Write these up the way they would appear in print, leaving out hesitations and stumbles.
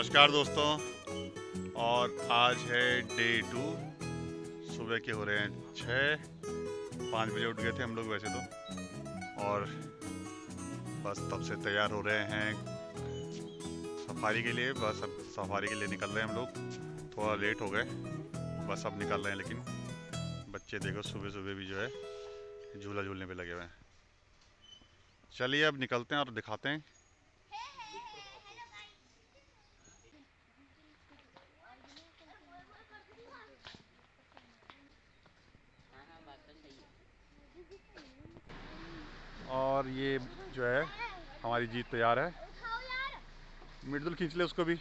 नमस्कार दोस्तों। और आज है डे 2। सुबह के हो रहे हैं 6। 5 बजे उठ गए थे हम लोग वैसे तो। और बस तब से तैयार हो रहे हैं सफारी के लिए। बस अब सफारी के लिए निकल रहे हैं हम लोग। थोड़ा लेट हो गए, बस अब निकल रहे हैं। लेकिन बच्चे देखो सुबह सुबह भी जो है झूला झूलने पे लगे हुए हैं। चलिए अब निकलते हैं और दिखाते हैं। और ये जो है हमारी जीत तैयार है। मिर्दुल खींच ले उसको भी।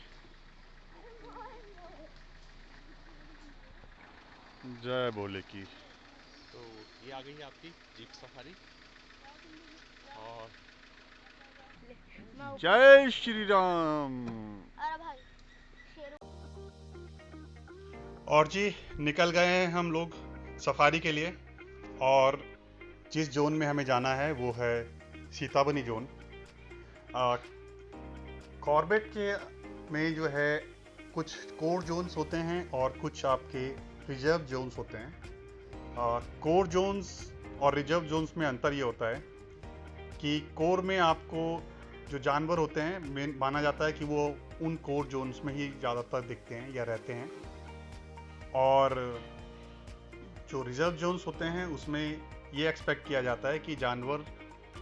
जय भोले की। तो ये आ गई है आपकी जीप सफारी। और जय श्री राम। और जी निकल गए हैं हम लोग सफारी के लिए। और जिस जोन में हमें जाना है वो है सीताबनी जोन। कॉर्बेट के में जो है कुछ कोर जोन्स होते हैं और कुछ आपके रिजर्व जोन्स होते हैं। कोर जोन्स और रिजर्व जोन्स में अंतर ये होता है कि कोर में आपको जो जानवर होते हैं माना जाता है कि वो उन कोर जोन्स में ही ज़्यादातर दिखते हैं या रहते हैं। और जो रिजर्व जोन्स होते हैं उसमें ये एक्सपेक्ट किया जाता है कि जानवर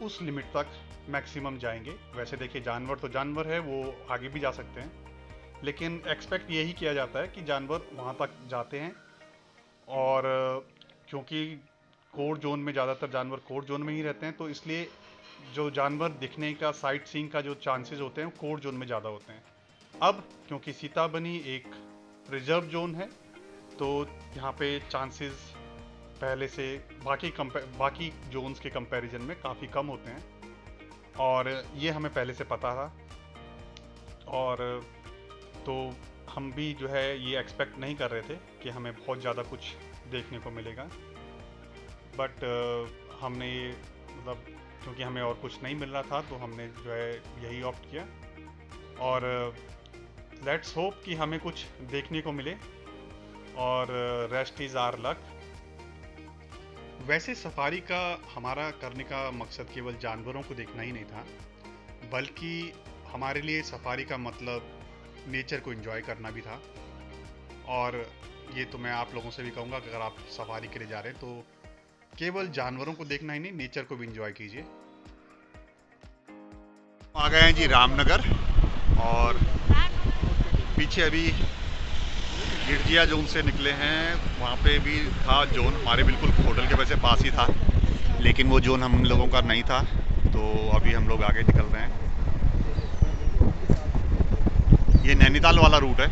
उस लिमिट तक मैक्सिमम जाएंगे। वैसे देखिए जानवर तो जानवर है, वो आगे भी जा सकते हैं, लेकिन एक्सपेक्ट यही किया जाता है कि जानवर वहाँ तक जाते हैं। और क्योंकि कोर जोन में ज़्यादातर जानवर कोर जोन में ही रहते हैं, तो इसलिए जो जानवर दिखने का साइट सीइंग का जो चांसेस होते हैं कोर जोन में ज़्यादा होते हैं। अब क्योंकि सीताबनी एक रिजर्व जोन है तो यहाँ पे चांसेस पहले से बाकी जोन्स के कंपैरिजन में काफ़ी कम होते हैं। और ये हमें पहले से पता था। और तो हम भी जो है ये एक्सपेक्ट नहीं कर रहे थे कि हमें बहुत ज़्यादा कुछ देखने को मिलेगा। बट हमने ये मतलब क्योंकि हमें और कुछ नहीं मिल रहा था तो हमने जो है यही ऑप्ट किया। और लेट्स होप कि हमें कुछ देखने को मिले। और रेस्ट इज़ आवर लक। वैसे सफारी का हमारा करने का मकसद केवल जानवरों को देखना ही नहीं था, बल्कि हमारे लिए सफारी का मतलब नेचर को एंजॉय करना भी था। और ये तो मैं आप लोगों से भी कहूँगा कि अगर आप सफारी के लिए जा रहे हैं तो केवल जानवरों को देखना ही नहीं, नेचर को भी एंजॉय कीजिए। आ गए हैं जी रामनगर। और पीछे अभी गिरजिया जोन से निकले हैं, वहाँ पे भी था जोन हमारे बिल्कुल होटल के वैसे पास ही था, लेकिन वो जोन हम लोगों का नहीं था। तो अभी हम लोग आगे निकल रहे हैं। ये नैनीताल वाला रूट है।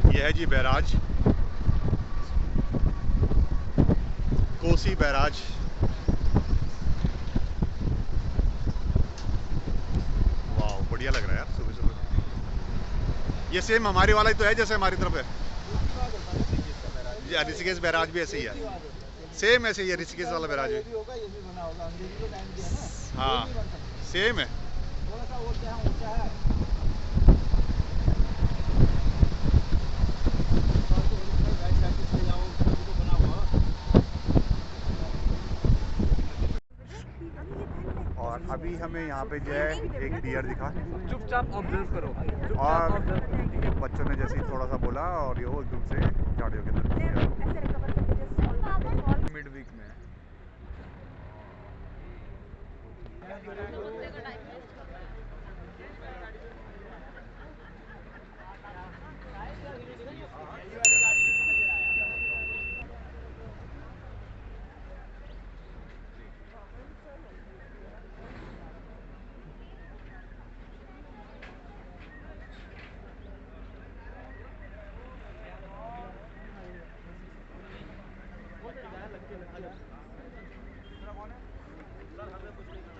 ये है जी बैराज, कोसी बैराज। वाह बढ़िया लग रहा है यार सुबह सुबह। ये सेम हमारे वाला ही तो है जैसे हमारी तरफ है। जी ऋषिकेश बैराज भी ऐसे ही है, सेम ऐसे ही है ऋषिकेश वाला बैराज भी। हाँ सेम है। और अभी हमें यहाँ पे जो है एक डियर दिखा। चुपचाप ऑब्जर्व करो। और बच्चों ने जैसे ही थोड़ा सा बोला और ये वो एकदम से झाड़ियों के अंदर घुस गया। मिड वीक में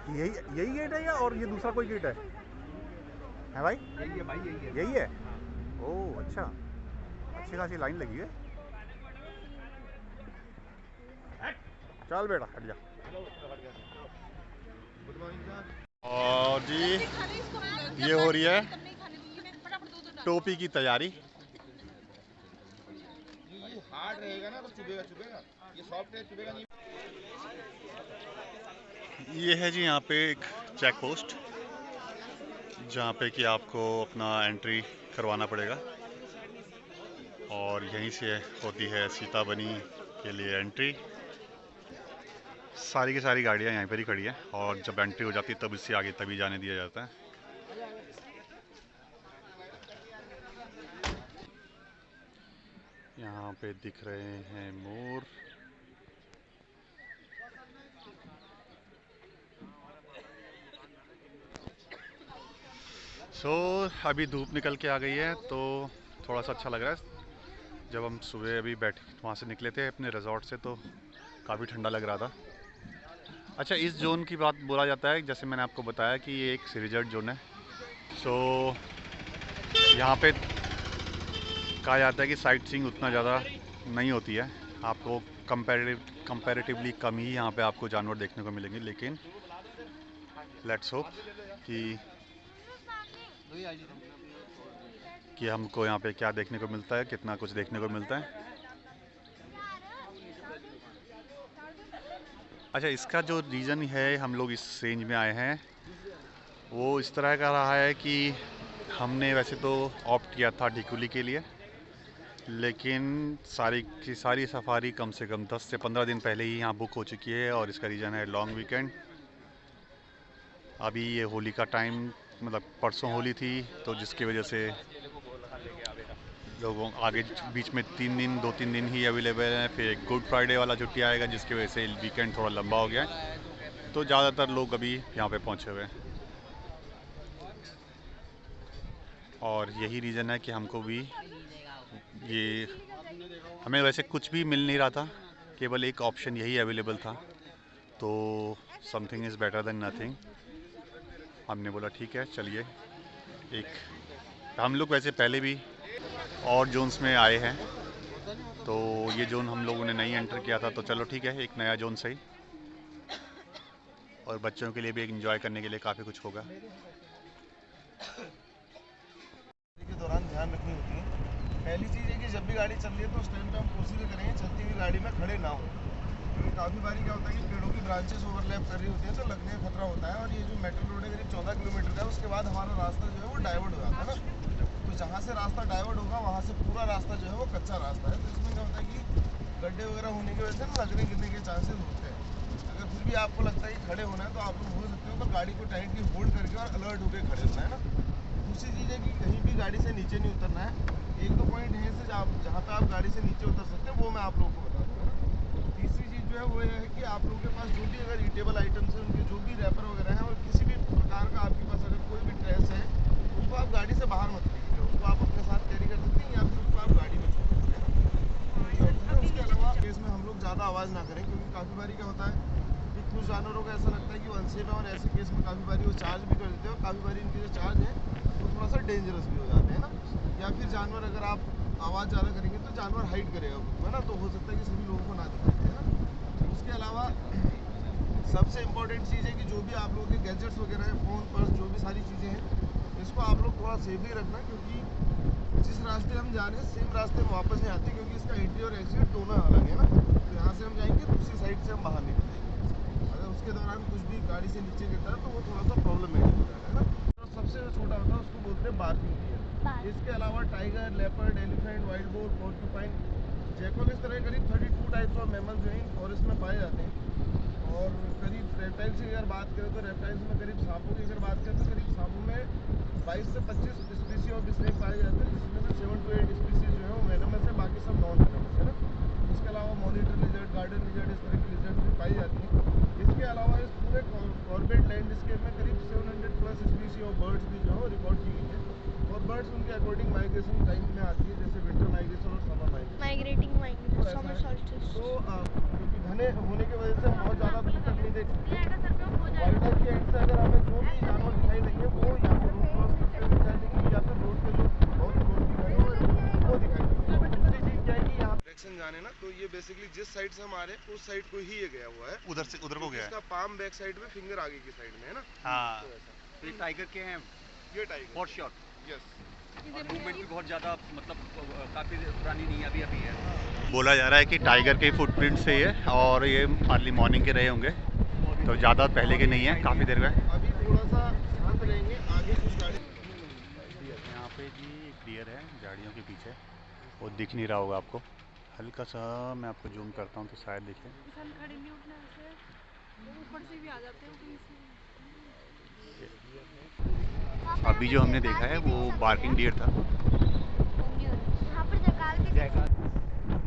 यही यही गेट है या और ये दूसरा कोई गेट है भाई? यही है भाई, यही है। यही है। ओह अच्छा, अच्छी खासी लाइन लगी है। चल बेटा हट जा। Good morning sir. और जी ये हो रही है टोपी की तैयारी। हार्ड रहेगा ना तो चुभेगा चुभेगा, ये सॉफ्ट है चुभेगा नहीं। ये है जी यहाँ पे एक चेक पोस्ट जहाँ पे कि आपको अपना एंट्री करवाना पड़ेगा और यहीं से होती है सीताबनी के लिए एंट्री। सारी की सारी गाड़ियाँ यहीं पर ही खड़ी हैं और जब एंट्री हो जाती है तब इससे आगे तभी जाने दिया जाता है। यहाँ पे दिख रहे हैं मोर। अभी धूप निकल के आ गई है तो थोड़ा सा अच्छा लग रहा है। जब हम सुबह अभी वहाँ से निकले थे अपने रिजॉर्ट से तो काफ़ी ठंडा लग रहा था। अच्छा, इस जोन की बात बोला जाता है, जैसे मैंने आपको बताया कि ये एक रिजर्ट जोन है। यहाँ पे कहा जाता है कि साइट सीइंग उतना ज़्यादा नहीं होती है, आपको कंपैरेटिवली कम ही यहाँ पे आपको जानवर देखने को मिलेंगे। लेकिन लेट्स होप कि हमको यहाँ पे क्या देखने को मिलता है, कितना कुछ देखने को मिलता है। अच्छा, इसका जो रीज़न है हम लोग इस रेंज में आए हैं वो इस तरह का रहा है कि हमने वैसे तो ऑप्ट किया था ढिकुली के लिए, लेकिन सारी की सारी सफारी कम से कम 10 से 15 दिन पहले ही यहाँ बुक हो चुकी है और इसका रीज़न है लॉन्ग वीकेंड। अभी ये होली का टाइम, मतलब परसों होली थी तो जिसकी वजह से लोगों आगे बीच में 2-3 दिन ही अवेलेबल हैं। फिर एक गुड फ्राइडे वाला छुट्टी आएगा जिसकी वजह से वीकेंड थोड़ा लंबा हो गया है, तो ज़्यादातर लोग अभी यहाँ पे पहुँचे हुए हैं। और यही रीज़न है कि हमको भी ये, हमें वैसे कुछ भी मिल नहीं रहा था, केवल एक ऑप्शन यही अवेलेबल था, तो something is better than nothing. हमने बोला ठीक है चलिए। हम लोग वैसे पहले भी और जोन्स में आए हैं, तो ये जोन हम लोगों ने नहीं एंटर किया था, तो चलो ठीक है, एक नया जोन सही, और बच्चों के लिए भी एंजॉय करने के लिए काफ़ी कुछ होगा। के दौरान ध्यान रखनी होती है। पहली चीज़ है कि जब भी गाड़ी चल रही है तो उस टाइम पे हम कोशिश करेंगे चलती हुई गाड़ी में खड़े ना हो, क्योंकि काफ़ी बारी क्या होता है कि पेड़ों की ब्रांचेस ओवरलैप कर रही होती है तो लगने का खतरा होता है। और ये जो मेटल रोड है करीब 14 किलोमीटर का है, उसके बाद हमारा रास्ता जो है वो डाइवर्ट हो जाता है ना, तो जहाँ से रास्ता डाइवर्ट होगा वहाँ से पूरा रास्ता जो है वो कच्चा रास्ता है। तो इसमें क्या होता है कि गड्ढे वगैरह होने की वजह से लगने गिरने के चांसेस होते हैं। अगर फिर भी आपको लगता है कि खड़े होना है तो आप लोग हो सकते हो, पर गाड़ी को टाइटली होल्ड करके और अलर्ट होकर खड़े होना है ना। दूसरी चीज़ है कि कहीं भी गाड़ी से नीचे नहीं उतरना है। एक दो पॉइंट हैं से जहाँ पे आप गाड़ी से नीचे उतर सकते हैं, वो मैं आप लोगों को बता दूँगा। तीसरी चीज़ जो है वो ये है कि आप लोगों के पास जो भी अगर ईटेबल आइटम्स हैं, उनके जो भी रैपर वगैरह हैं, और किसी भी प्रकार का आपके पास अगर कोई भी ड्रेस है, उसको आप गाड़ी से बाहर मत लीजिएगा, उसको आप अपने साथ कैरी कर सकते हैं या फिर उसको आप गाड़ी में छोड़ सकते हैं। उसके अलावा केस में हम लोग ज़्यादा आवाज़ ना करें, क्योंकि काफ़ी बारी क्या होता है कि कुछ जानवरों को ऐसा लगता है कि वो अनसेफ है, और ऐसे केस में काफ़ी बारी वो चार्ज भी कर देते हैं, और काफ़ी बारी इनके जो चार्ज है वो थोड़ा सा डेंजरस भी हो जाते हैं ना। या फिर जानवर, अगर आप आवाज़ ज़्यादा करेंगे तो जानवर हाइड करेगा खुद को ना, तो हो सकता है कि सभी लोगों को ना दिखाई दे ना। उसके अलावा सबसे इम्पोर्टेंट चीज़ है कि जो भी आप लोगों के गैजेट्स वगैरह हैं, फ़ोन, पर्स, जो भी सारी चीज़ें हैं, इसको आप लोग थोड़ा सेफली रखना, क्योंकि जिस रास्ते हम जा रहे हैं सेम रास्ते में वापस नहीं आते, क्योंकि इसका एंट्री और एग्जिट दोनों अलग है ना। तो यहाँ से हम जाएंगे, दूसरी साइड से हम बाहर निकल जाएंगे। अगर उसके दौरान कुछ भी गाड़ी से नीचे गिरता है तो वो थोड़ा सा प्रॉब्लमेटिक हो जाएगा ना। तो सबसे जो छोटा होता है उसको बोलते हैं बार्किंग डियर। इसके अलावा tiger, leopard, elephant, wild boar, porcupine, jackal, इस तरह करीब 32 टाइप्स ऑफ मैमल जो हैं फॉरेस्ट में पाए जाते हैं। और करीब रेप्टाइल्स की अगर बात करें तो रेप्टाइल्स में करीब सांपों की अगर बात करें तो करीब सांपों में 22 से 25 स्पीसी ऑफ स्नेक पाए जाते हैं, जिसमें से 7 to 8 स्पीसीज जो है वो वेनमस है, बाकी सब नॉन वेनमस है ना। इसके अलावा मॉनिटर लिजर्ड, गार्डन लिजर्ड, इस तरह की लिजर्ड भी पाई जाती हैं। इसके अलावा इस पूरे कॉर्बेट लैंडस्केप में करीब 700+ स्पीसी ऑफ बर्ड्स भी जो है रिकॉर्ड की गई है। और बर्ड्स उनके अकॉर्डिंग माइग्रेशन टाइम में आती है, जैसे विंटर माइग्रेशन और समर माइग्रेशन। Summer solstice. तो क्योंकि घने होने की वजह से बहुत ज़्यादा दूर तक नहीं देख सकते। वाइल्ड लाइफ के एंड से अगर हमें जो भी जानवर दिखाई देंगे वो या तो रोड क्रॉस करते हुए दिखाई देंगे, या फिर रोड पे जो बहुत क्लोज भी खड़े हुए हैं वो दिखाई देंगे। दूसरी चीज़ क्या है कि यहाँ जाने ना, तो ये बेसिकली जिस साइड से हम आ रहे हैं उस साइड को ही ये गया हुआ है, उधर से उधर को गया है। इसका पाम बैक साइड में, फिंगर आगे की साइड में है ना। हाँ तो ऐसा तो ये टाइगर के हैं ये टाइगर फॉर श्योर। यस। और मूवमेंट भी बहुत ज़्यादा मतलब काफ़ी पुरानी नहीं है, अभी अभी है। बोला जा रहा है कि टाइगर के फुटप्रिंट से ये, और ये अर्ली मॉर्निंग के रहे होंगे, तो ज़्यादा पहले के नहीं है, काफ़ी देर में। अभी थोड़ा सा शांत रहेंगे, आगे कुछ गाड़ी। यहाँ पे जी एक डियर है झाड़ियों के पीछे, वो दिख नहीं रहा होगा आपको, हल्का सा मैं आपको जूम करता हूँ तो शायद दिखे। खड़े नहीं उठना ऐसे, वो ऊपर से भी आ जाते हैं कहीं से। अभी जो हमने देखा है वो बार्किंग डियर था। यहाँ पर जकाल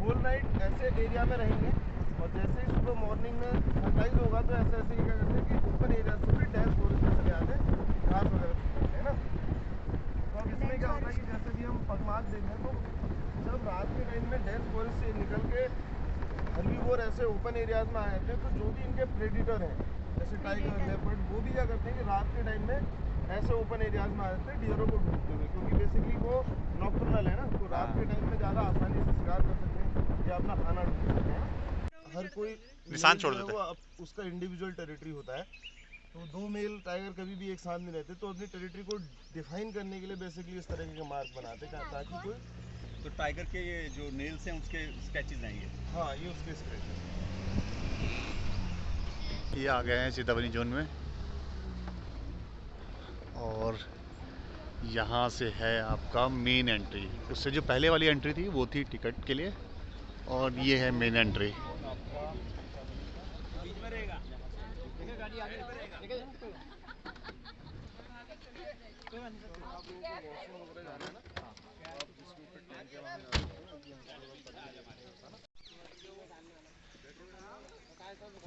होल नाइट ऐसे एरिया में रहेंगे, और जैसे ही सुबह मॉर्निंग में सनराइज होगा तो ऐसे ऐसे क्या करते हैं कि ओपन एरिया से भी डैश फॉरेस्ट में चले आते हैं, घास वगैरह खाते हैं ना। तो अब इसमें क्या होता है कि जैसे भी हम पगमार्क देखें तो जब रात के टाइम में डैश फॉरेस्ट से निकल के हर्बीवोर ऐसे ओपन एरियाज में आए थे, तो जो भी इनके प्रेडिटर हैं जैसे टाइगर, लेपर्ड, वो भी क्या करते हैं कि रात के टाइम में ऐसे ओपन एरियाज में आ जाते हैं डियरों को ढूंढते हुए, क्योंकि बेसिकली वो नॉक्टर्नल है ना, तो रात के टाइम में ज़्यादा आसानी से शिकार कर सकते हैं या अपना खाना ढूंढ सकते हैं। हर कोई निशान छोड़ जो है देता वो उसका इंडिविजुअल टेरिटरी होता है, तो दो मेल टाइगर कभी भी एक साथ नहीं रहते, तो अपनी टेरिटरी को डिफाइन करने के लिए बेसिकली इस तरह के मार्क बनाते हैं ताकि कोई। तो टाइगर के ये जो नेल्स हैं उसके स्केचेस हैं ये। हाँ, ये उसके स्क्रेचेस। ये आ गए हैं सीतामढ़ी जोन में, और यहाँ से है आपका मेन एंट्री। उससे जो पहले वाली एंट्री थी वो थी टिकट के लिए, और ये है मेन एंट्री।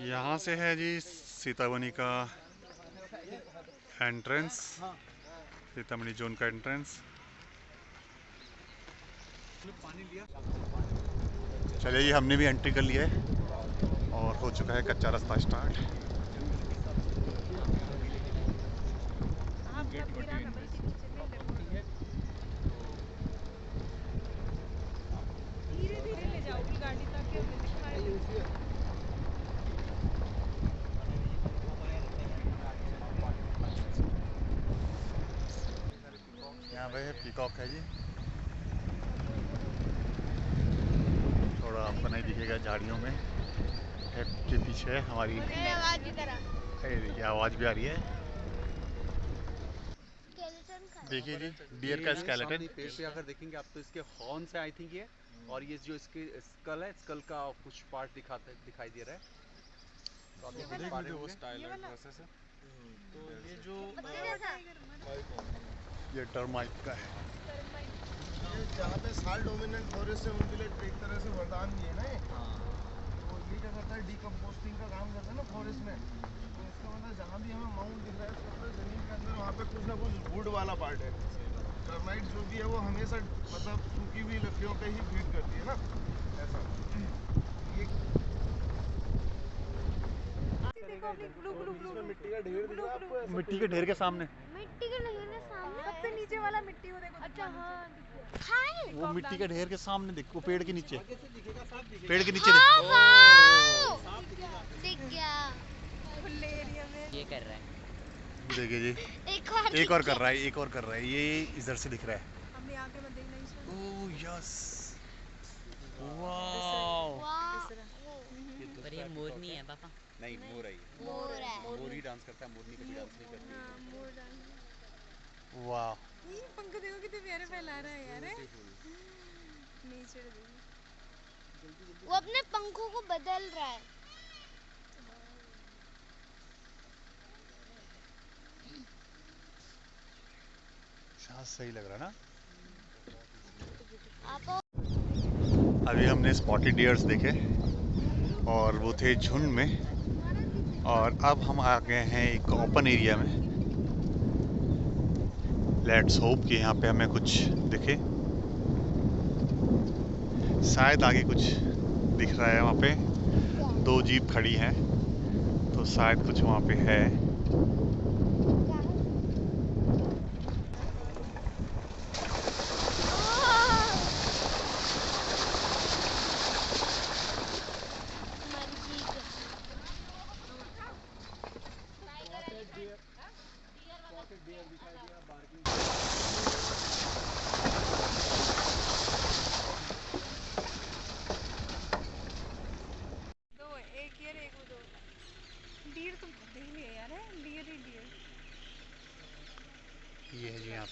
यहाँ से है जी सीतामढ़ी का एंट्रेंस, सीतामढ़ी जोन का एंट्रेंस। चलिए जी, हमने भी एंट्री कर लिया है और हो चुका है कच्चा रास्ता स्टार्ट। धीरे धीरे ले जाओगी गाड़ी ताकि हमें दिखाई दे। यहाँ पे पीकॉक है जी, थोड़ा आपको नहीं दिखेगा झाड़ियों में, हेड के पीछे है हमारी। देखिए आवाज़ भी आ रही है। देखिए जी, डियर का स्केलेटन। पेड़ पे अगर देखेंगे आप तो इसके हॉर्न से आई थिंक ये, और ये जो इसके स्कल है, स्कल का कुछ पार्ट दिखाई दे रहा है। तो आप देख पा रहे होंगे। तो ये जो ये टर्माइट का है। ये जहाँ पे साल डोमिनेंट फॉरेस्ट है उनके लिए एक तरह से वरदान भी है ना ये। तो ये क्या करता है, डिकम्पोस्टिंग का काम करता है ना फॉरेस्ट में, तो इसका मतलब जहाँ भी हमें माउंट दिख रहा है इसका मतलब जमीन के अंदर वहाँ पे कुछ ना कुछ वुड वाला पार्ट है। टर्माइट जो भी है वो हमेशा मतलब सूखी हुई लकड़ियों पे ही फीड करती है ना, ऐसा। ये इसमें मिट्टी का ढेर दिख रहा है आपको, ऐसा मिट्टी के ढेर के सामने, मिट्टी के ढेर के सामने सबसे नीचे वाला मिट्टी वो देखो। अच्छा हाँ खाए वो मिट्टी के ढेर के सामने देखो, पेड़ के नीचे, पेड़ के नीचे हाँ, देखो। हाँ, दिख गया। खुले एरिया में ये कर रहा है। देखिए जी, एक और कर रहा है, एक और कर रहा है, ये इधर से दिख रहा है। हमने आके मत देखना इसमें। Oh yes, wow. वाह, पर ये मोरनी है पापा। नहीं, मोर है ये। मोर है। मोर ही डांस करता है, मोरनी कभी डांस नहीं करती। हाँ, मोर डांस। वाह, ये पंख देखो कितने प्यारे फैला रहा है यार। नेचर वो अपने पंखों को बदल रहा है। सही लग रहा है ना। आप अभी हमने स्पॉटेड डियर्स देखे और वो थे झुंड में, और अब हम आ गए हैं एक ओपन एरिया में। लेट्स होप कि यहाँ पे हमें कुछ दिखे, शायद आगे कुछ दिख रहा है। वहाँ पे 2 जीप खड़ी हैं, तो शायद कुछ वहाँ पे है।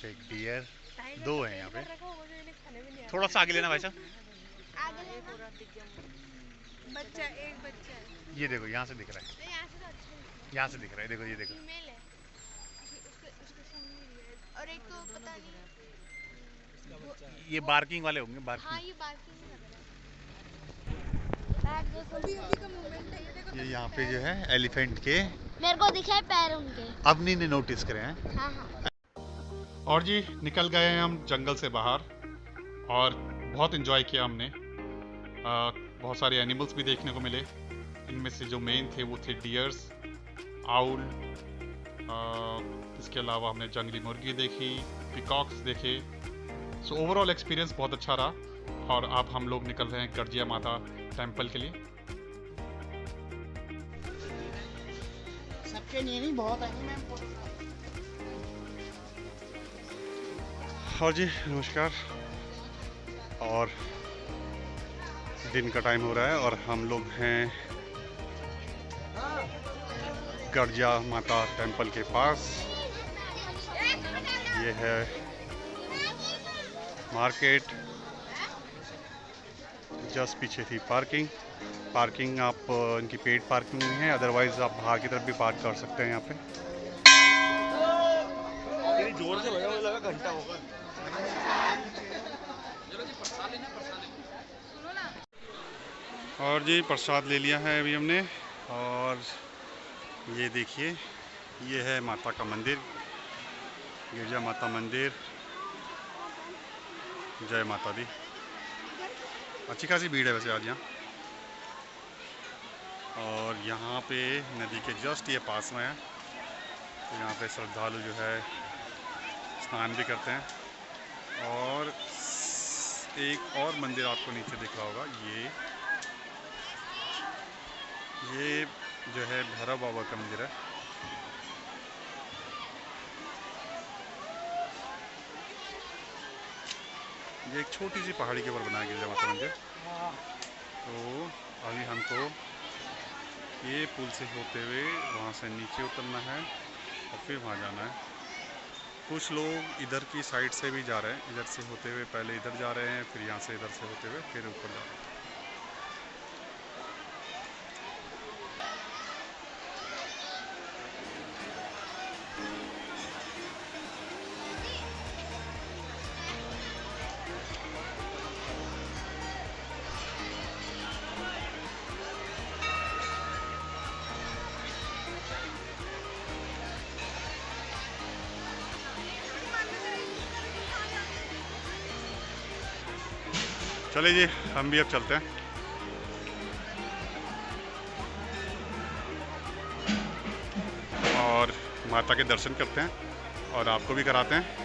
पे एक डियर, दो हैं यहाँ पे। थोड़ा सा आगे लेना भाई साहब। आगे लेना। बच्चा एक बच्चा है। ये देखो यहाँ से दिख रहा है, यहाँ से तो अच्छा दिख यहाँ से दिख रहा है, देखो ये देखो। फीमेल है। उसके सींग नहीं है। और एक तो पता नहीं। ये बार्किंग वाले होंगे, हाँ बार्किंग। ये बार्किंग कर रहा है। अभी अभी का मूवमेंट है ये देखो। ये यहाँ पे जो है एलिफेंट के मेरे को दिखा है पैर उनके। अवनी ने नोटिस करे हैं। हाँ हाँ। और जी निकल गए हैं हम जंगल से बाहर और बहुत इन्जॉय किया हमने। बहुत सारे एनिमल्स भी देखने को मिले। इनमें से जो मेन थे वो थे डियर्स, आउल, इसके अलावा हमने जंगली मुर्गी देखी, पिकॉक्स देखे। सो ओवरऑल एक्सपीरियंस बहुत अच्छा रहा। और अब हम लोग निकल रहे हैं गर्जिया माता टेम्पल के लिए। सबके नहीं बहुत है मैम। और जी नमस्कार। और दिन का टाइम हो रहा है और हम लोग हैं गर्जिया माता टेम्पल के पास। ये है मार्केट, जस्ट पीछे थी पार्किंग। पार्किंग आप इनकी पेड पार्किंग नहीं है, अदरवाइज आप बाहर की तरफ भी पार्क कर सकते हैं यहाँ पे। जोर से बजा, मुझे लगा घंटा होगा। और जी प्रसाद ले लिया है अभी हमने। और ये देखिए ये है माता का मंदिर, गिरजा माता मंदिर। जय माता दी। अच्छी खासी भीड़ है वैसे आज यहाँ। और यहाँ पे नदी के जस्ट ये पास में है, तो यहाँ पे श्रद्धालु जो है स्नान भी करते हैं। और एक और मंदिर आपको नीचे दिख रहा होगा, ये जो है भैरव बाबा का मंदिर है। ये एक छोटी सी पहाड़ी के ऊपर बनाया गिरजा माता मंदिर। तो अभी हमको ये पुल से होते हुए वहाँ से नीचे उतरना है और फिर वहाँ जाना है। कुछ लोग इधर की साइड से भी जा रहे हैं, इधर से होते हुए पहले इधर जा रहे हैं, फिर यहाँ से इधर से होते हुए फिर ऊपर जा रहे हैं। चलिए जी हम भी अब चलते हैं। और माता के दर्शन करते हैं और आपको भी कराते हैं।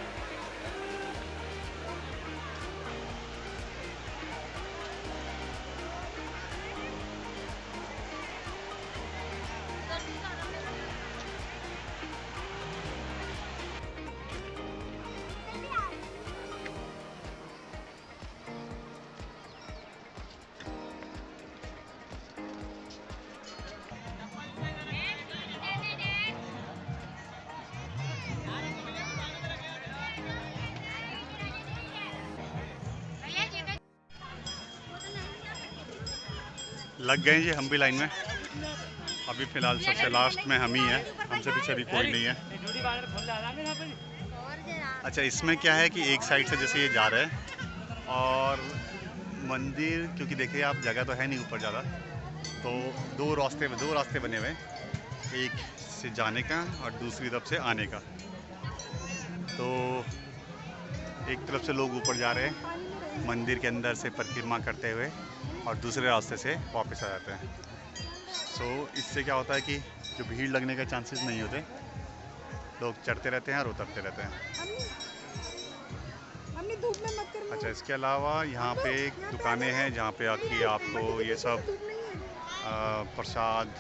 लग गए जी हम भी लाइन में। अभी फ़िलहाल सबसे लास्ट में हम ही हैं, हमसे पीछे भी कोई नहीं है। अच्छा इसमें क्या है कि एक साइड से जैसे ये जा रहे हैं और मंदिर, क्योंकि देखिए आप जगह तो है नहीं ऊपर ज़्यादा, तो दो रास्ते बने हुए हैं, एक से जाने का और दूसरी तरफ से आने का। तो एक तरफ से लोग ऊपर जा रहे हैं मंदिर के अंदर से परिक्रमा करते हुए और दूसरे रास्ते से वापस आ जाते हैं। सो इससे क्या होता है कि जो भीड़ लगने के चांसेस नहीं होते, लोग चढ़ते रहते हैं और उतरते रहते हैं। अच्छा इसके अलावा यहाँ पे दुकानें हैं जहाँ पे आके आपको ये सब प्रसाद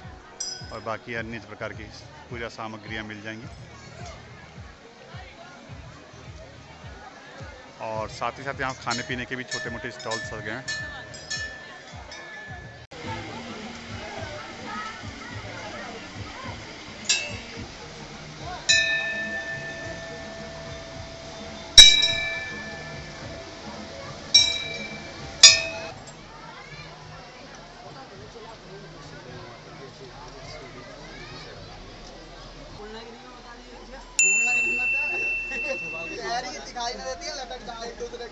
और बाकी अन्य प्रकार की पूजा सामग्रियाँ मिल जाएंगी। और साथ ही साथ यहाँ खाने पीने के भी छोटे मोटे स्टॉल्स लगे हैं।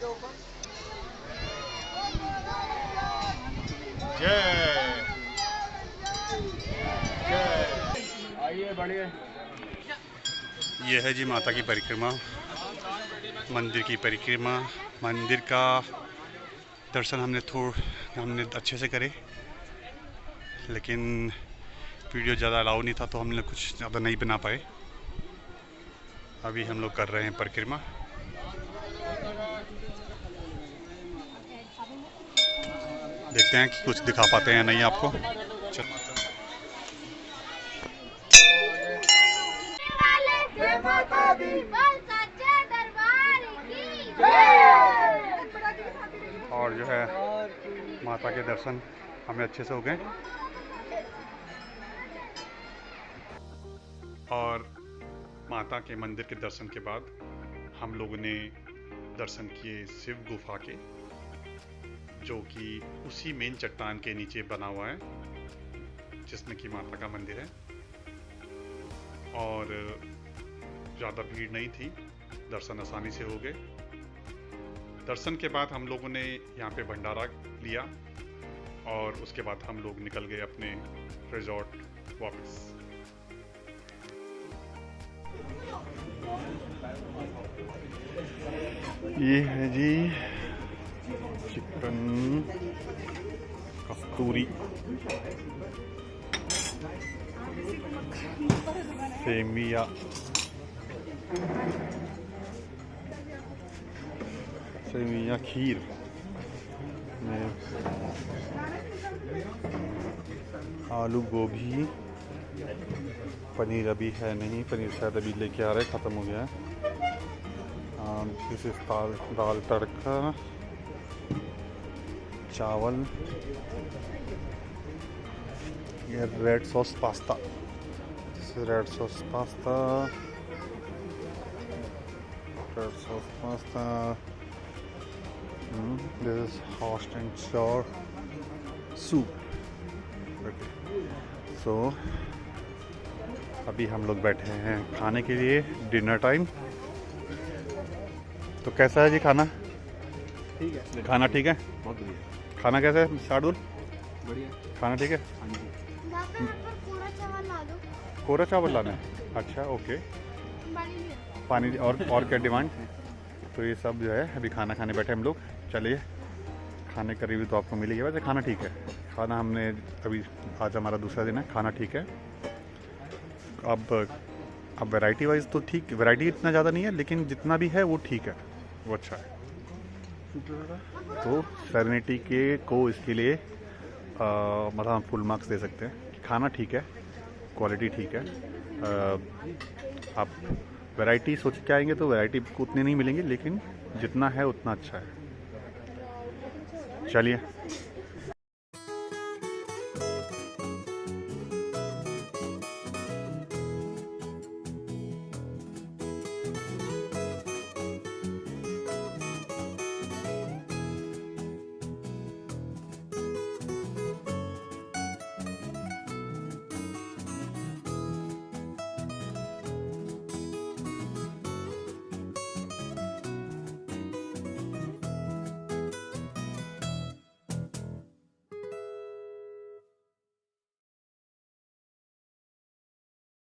जय जय। आइए बढ़िया। ये है जी माता की परिक्रमा, मंदिर की परिक्रमा। मंदिर का दर्शन हमने अच्छे से करे, लेकिन वीडियो ज़्यादा अलाउ नहीं था तो हमने कुछ ज़्यादा नहीं बना पाए। अभी हम लोग कर रहे हैं परिक्रमा। देखते हैं कि कुछ दिखा पाते हैं नहीं आपको। और जो है माता के दर्शन हमें अच्छे से हो गए। और माता के मंदिर के दर्शन के बाद हम लोगों ने दर्शन किए शिव गुफा के, जो कि उसी मेन चट्टान के नीचे बना हुआ है जिसमें कि माता का मंदिर है। और ज़्यादा भीड़ नहीं थी, दर्शन आसानी से हो गए। दर्शन के बाद हम लोगों ने यहाँ पे भंडारा लिया और उसके बाद हम लोग निकल गए अपने रिजॉर्ट वापस। ये है जी चिकन कस्तूरी, सेमिया खीर में आलू गोभी, पनीर अभी है नहीं, पनीर शायद अभी लेके आ रहे, ख़त्म हो गया है। दिस इज दाल तड़का, चावल, ये red sauce pasta, this is red sauce pasta, this is hot and sour soup. Okay. So अभी हम लोग बैठे हैं खाने के लिए, डिनर टाइम। तो कैसा है जी खाना? ठीक है, खाना ठीक है, बहुत बढ़िया। खाना कैसा है शार्दुल? बढ़िया खाना ठीक है। वहाँ पे पूरा चावल ला दो। कोरा चावल लाना है? अच्छा ओके। पानी और क्या डिमांड? तो ये सब जो है अभी खाना खाने बैठे हम लोग। चलिए, खाने का रिव्यू तो आपको मिलेगा। वैसे खाना ठीक है, खाना हमने अभी, आज हमारा दूसरा दिन है, खाना ठीक है। अब वैरायटी वाइज तो ठीक, वैरायटी इतना ज़्यादा नहीं है, लेकिन जितना भी है वो ठीक है, वो अच्छा है। तो सेरेनिटी के को इसके लिए मतलब हम फुल मार्क्स दे सकते हैं कि खाना ठीक है, क्वालिटी ठीक है। आप वैरायटी सोच के आएंगे तो वैरायटी उतने नहीं मिलेंगे, लेकिन जितना है उतना अच्छा है। चलिए।